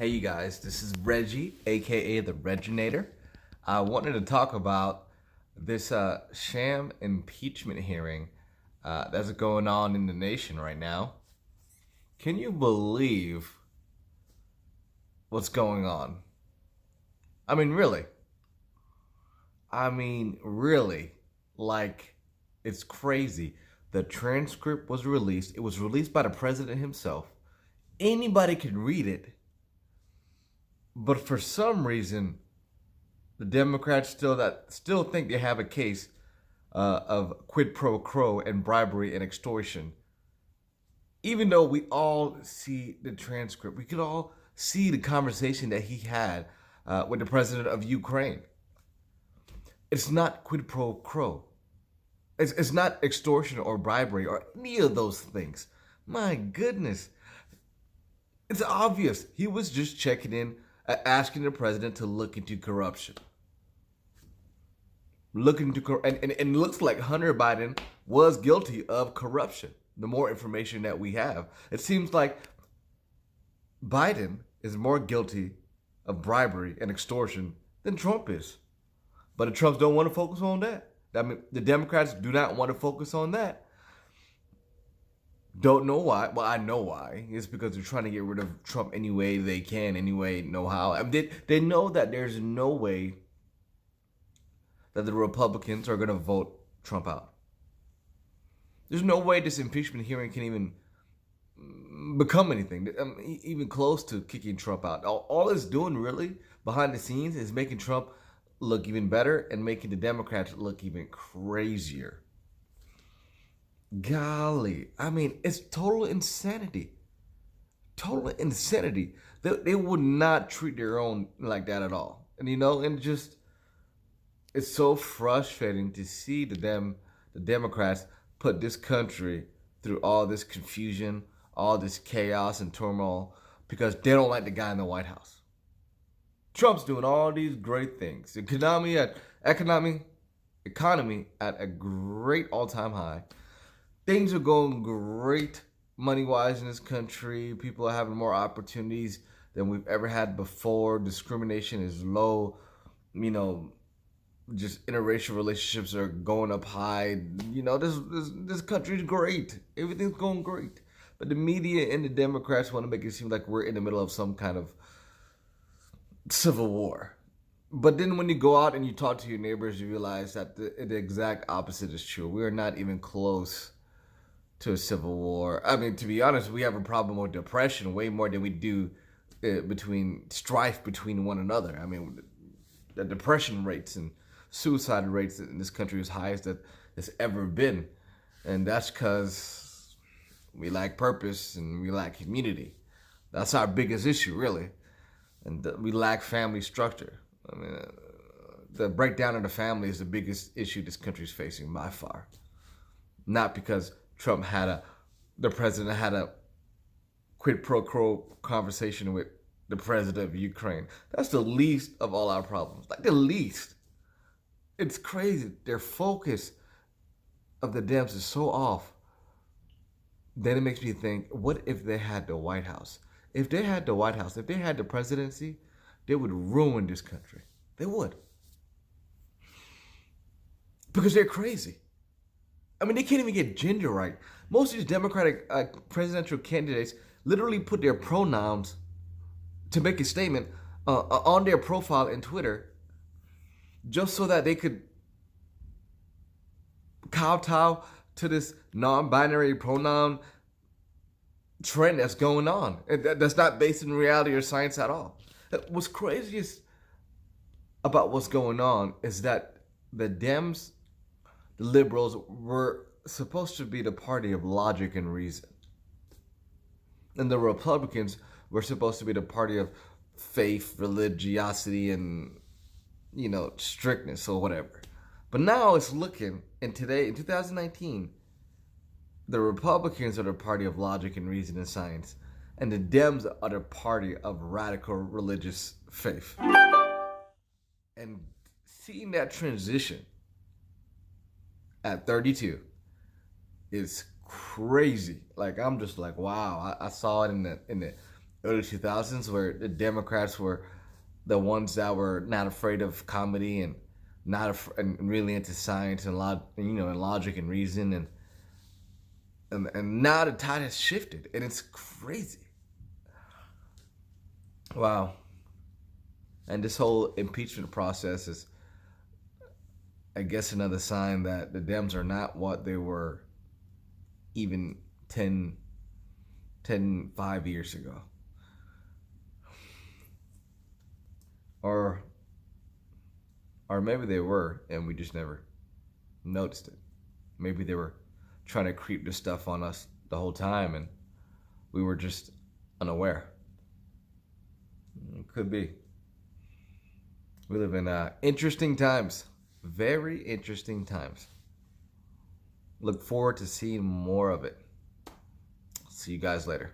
Hey you guys, this is Reggie, aka the Reginator. I wanted to talk about this sham impeachment hearing that's going on in the nation right now. Can you believe what's going on? I mean, really. Really. Like, it's crazy. The transcript was released. It was released by the president himself. Anybody can read it. But for some reason, the Democrats still think they have a case of quid pro quo and bribery and extortion. Even though we all see the transcript, we could all see the conversation that he had with the president of Ukraine. It's not quid pro quo. It's not extortion or bribery or any of those things. My goodness. It's obvious. He was just checking in, asking the president to look into corruption. And it looks like Hunter Biden was guilty of corruption. The more information that we have, it seems like Biden is more guilty of bribery and extortion than Trump is. But the Trumps don't want to focus on that. I mean, the Democrats do not want to focus on that. Don't know why. Well, I know why. It's because they're trying to get rid of Trump any way they can, any way, know how. I mean, they know that there's no way that the Republicans are going to vote Trump out. There's no way this impeachment hearing can even become anything, even close to kicking Trump out. All it's doing really behind the scenes is making Trump look even better and making the Democrats look even crazier. Golly, I mean, it's total insanity. Total insanity. They would not treat their own like that at all. And just, it's so frustrating to see the Democrats put this country through all this confusion, all this chaos and turmoil because they don't like the guy in the White House. Trump's doing all these great things. Economy at a great all-time high. Things are going great money-wise in this country. People are having more opportunities than we've ever had before. Discrimination is low. Just interracial relationships are going up high. This country's great. Everything's going great. But the media and the Democrats want to make it seem like we're in the middle of some kind of civil war. But then when you go out and you talk to your neighbors, you realize that the exact opposite is true. We are not even close to a civil war. I mean, to be honest, we have a problem with depression way more than we do between strife between one another. I mean, the depression rates and suicide rates in this country is highest that it's ever been. And that's because we lack purpose and we lack community. That's our biggest issue, really. And we lack family structure. I mean, the breakdown of the family is the biggest issue this country is facing by far. Not because the president had a quid pro quo conversation with the president of Ukraine. That's the least of all our problems. Like the least. It's crazy. Their focus of the Dems is so off. Then it makes me think, what if they had the White House? If they had the White House, if they had the presidency, they would ruin this country. They would. Because they're crazy. I mean, they can't even get gender right. Most of these Democratic presidential candidates literally put their pronouns to make a statement on their profile in Twitter just so that they could kowtow to this non-binary pronoun trend that's going on. That's not based in reality or science at all. What's craziest about what's going on is that the Dems, the liberals, were supposed to be the party of logic and reason. And the Republicans were supposed to be the party of faith, religiosity, and, strictness or whatever. But now it's looking, in 2019, the Republicans are the party of logic and reason and science, and the Dems are the party of radical religious faith. And seeing that transition at 32 is crazy. Like, I'm just like, wow. I saw it in the early 2000s, where the Democrats were the ones that were not afraid of comedy and and really into science and and logic and reason, and now the tide has shifted, and it's crazy. Wow. And this whole impeachment process is, I guess, another sign that the Dems are not what they were even 5 years ago. Or maybe they were, and we just never noticed it. Maybe they were trying to creep this stuff on us the whole time, and we were just unaware. Could be. We live in interesting times. Very interesting times. Look forward to seeing more of it. See you guys later.